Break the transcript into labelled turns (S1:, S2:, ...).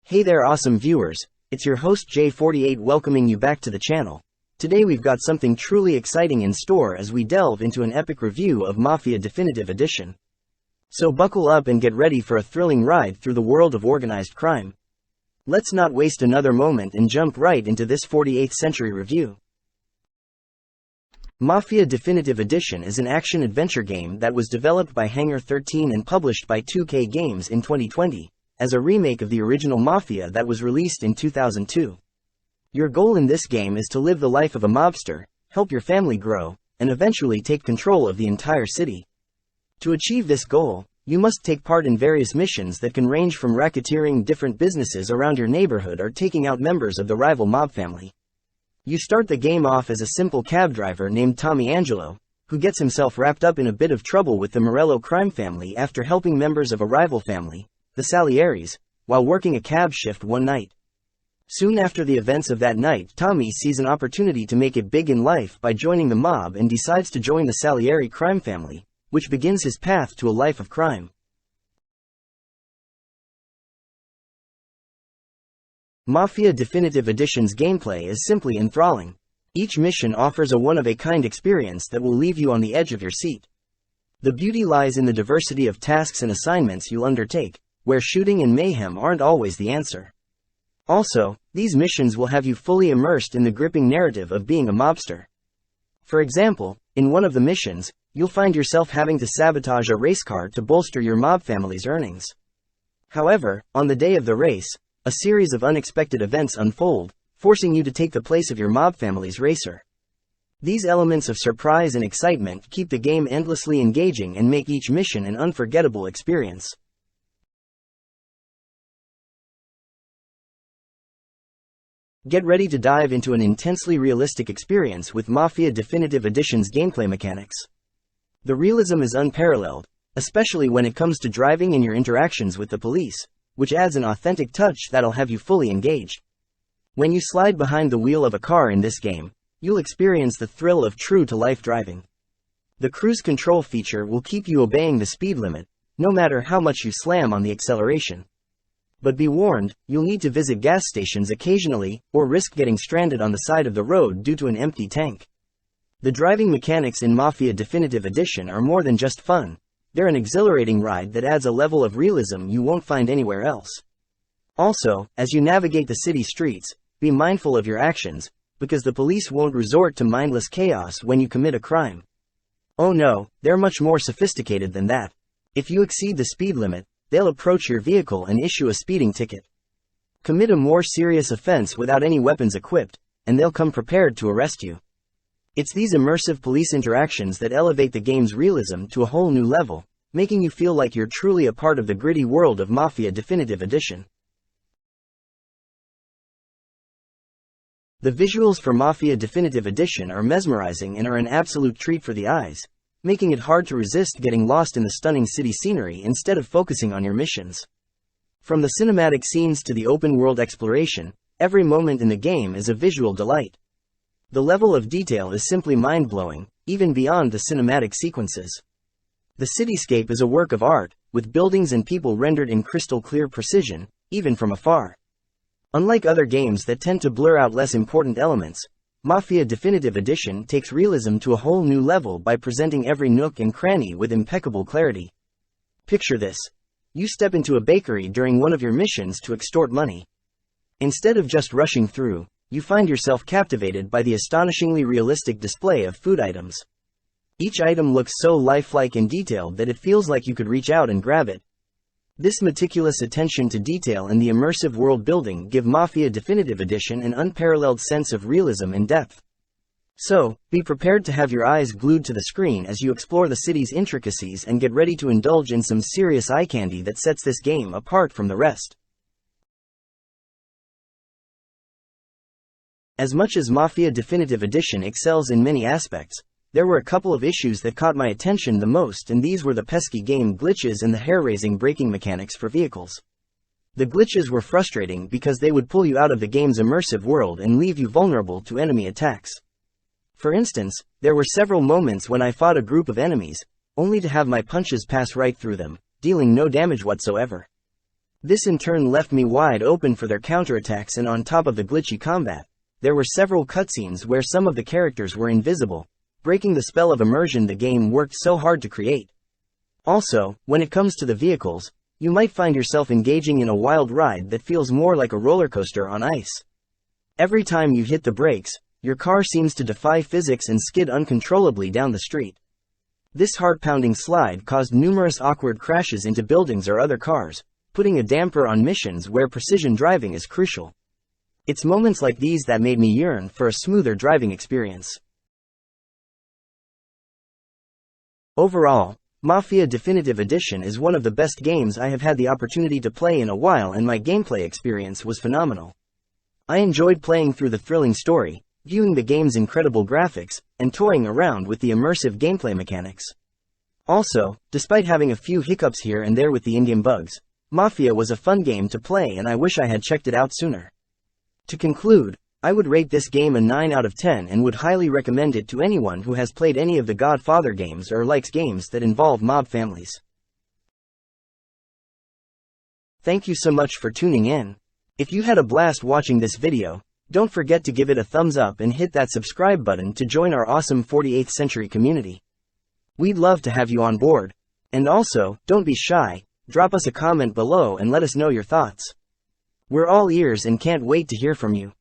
S1: Hey there awesome viewers, it's your host J48 welcoming you back to the channel. Today we've got something truly exciting in store as we delve into an epic review of Mafia Definitive Edition. So buckle up and get ready for a thrilling ride through the world of organized crime. Let's not waste another moment and jump right into this 48th century review. Mafia Definitive Edition is an action-adventure game that was developed by Hangar 13 and published by 2K Games in 2020. As a remake of the original Mafia that was released in 2002. Your goal in this game is to live the life of a mobster, help your family grow, and eventually take control of the entire city. To achieve this goal, you must take part in various missions that can range from racketeering different businesses around your neighborhood or taking out members of the rival mob family. You start the game off as a simple cab driver named Tommy Angelo, who gets himself wrapped up in a bit of trouble with the Morello crime family after helping members of a rival family, the Salieris, while working a cab shift one night. Soon after the events of that night, Tommy sees an opportunity to make it big in life by joining the mob and decides to join the Salieri crime family, which begins his path to a life of crime. Mafia Definitive Edition's gameplay is simply enthralling. Each mission offers a one-of-a-kind experience that will leave you on the edge of your seat. The beauty lies in the diversity of tasks and assignments you'll undertake, where shooting and mayhem aren't always the answer. Also, these missions will have you fully immersed in the gripping narrative of being a mobster. For example, in one of the missions, you'll find yourself having to sabotage a race car to bolster your mob family's earnings. However, on the day of the race, a series of unexpected events unfold, forcing you to take the place of your mob family's racer. These elements of surprise and excitement keep the game endlessly engaging and make each mission an unforgettable experience. Get ready to dive into an intensely realistic experience with Mafia Definitive Edition's gameplay mechanics. The realism is unparalleled, especially when it comes to driving and your interactions with the police, which adds an authentic touch that'll have you fully engaged. When you slide behind the wheel of a car in this game, you'll experience the thrill of true-to-life driving. The cruise control feature will keep you obeying the speed limit, no matter how much you slam on the acceleration. But be warned, you'll need to visit gas stations occasionally, or risk getting stranded on the side of the road due to an empty tank. The driving mechanics in Mafia Definitive Edition are more than just fun. They're an exhilarating ride that adds a level of realism you won't find anywhere else. Also, as you navigate the city streets, be mindful of your actions, because the police won't resort to mindless chaos when you commit a crime. Oh no, they're much more sophisticated than that. If you exceed the speed limit, they'll approach your vehicle and issue a speeding ticket. Commit a more serious offense without any weapons equipped, and they'll come prepared to arrest you. It's these immersive police interactions that elevate the game's realism to a whole new level, making you feel like you're truly a part of the gritty world of Mafia Definitive Edition. The visuals for Mafia Definitive Edition are mesmerizing and are an absolute treat for the eyes, making it hard to resist getting lost in the stunning city scenery instead of focusing on your missions. From the cinematic scenes to the open-world exploration, every moment in the game is a visual delight. The level of detail is simply mind-blowing, even beyond the cinematic sequences. The cityscape is a work of art, with buildings and people rendered in crystal-clear precision, even from afar. Unlike other games that tend to blur out less important elements, Mafia Definitive Edition takes realism to a whole new level by presenting every nook and cranny with impeccable clarity. Picture this. You step into a bakery during one of your missions to extort money. Instead of just rushing through, you find yourself captivated by the astonishingly realistic display of food items. Each item looks so lifelike and detailed that it feels like you could reach out and grab it. This meticulous attention to detail and the immersive world building give Mafia Definitive Edition an unparalleled sense of realism and depth. So, be prepared to have your eyes glued to the screen as you explore the city's intricacies and get ready to indulge in some serious eye candy that sets this game apart from the rest. As much as Mafia Definitive Edition excels in many aspects, there were a couple of issues that caught my attention the most, and these were the pesky game glitches and the hair-raising braking mechanics for vehicles. The glitches were frustrating because they would pull you out of the game's immersive world and leave you vulnerable to enemy attacks. For instance, there were several moments when I fought a group of enemies, only to have my punches pass right through them, dealing no damage whatsoever. This in turn left me wide open for their counterattacks, and on top of the glitchy combat, there were several cutscenes where some of the characters were invisible, breaking the spell of immersion the game worked so hard to create. Also, when it comes to the vehicles, you might find yourself engaging in a wild ride that feels more like a roller coaster on ice. Every time you hit the brakes, your car seems to defy physics and skid uncontrollably down the street. This heart-pounding slide caused numerous awkward crashes into buildings or other cars, putting a damper on missions where precision driving is crucial. It's moments like these that made me yearn for a smoother driving experience. Overall, Mafia Definitive Edition is one of the best games I have had the opportunity to play in a while, and my gameplay experience was phenomenal. I enjoyed playing through the thrilling story, viewing the game's incredible graphics, and toying around with the immersive gameplay mechanics. Also, despite having a few hiccups here and there with the in-game bugs, Mafia was a fun game to play and I wish I had checked it out sooner. To conclude, I would rate this game a 9 out of 10 and would highly recommend it to anyone who has played any of the Godfather games or likes games that involve mob families. Thank you so much for tuning in. If you had a blast watching this video, don't forget to give it a thumbs up and hit that subscribe button to join our awesome 48th century community. We'd love to have you on board. And also, don't be shy, drop us a comment below and let us know your thoughts. We're all ears and can't wait to hear from you.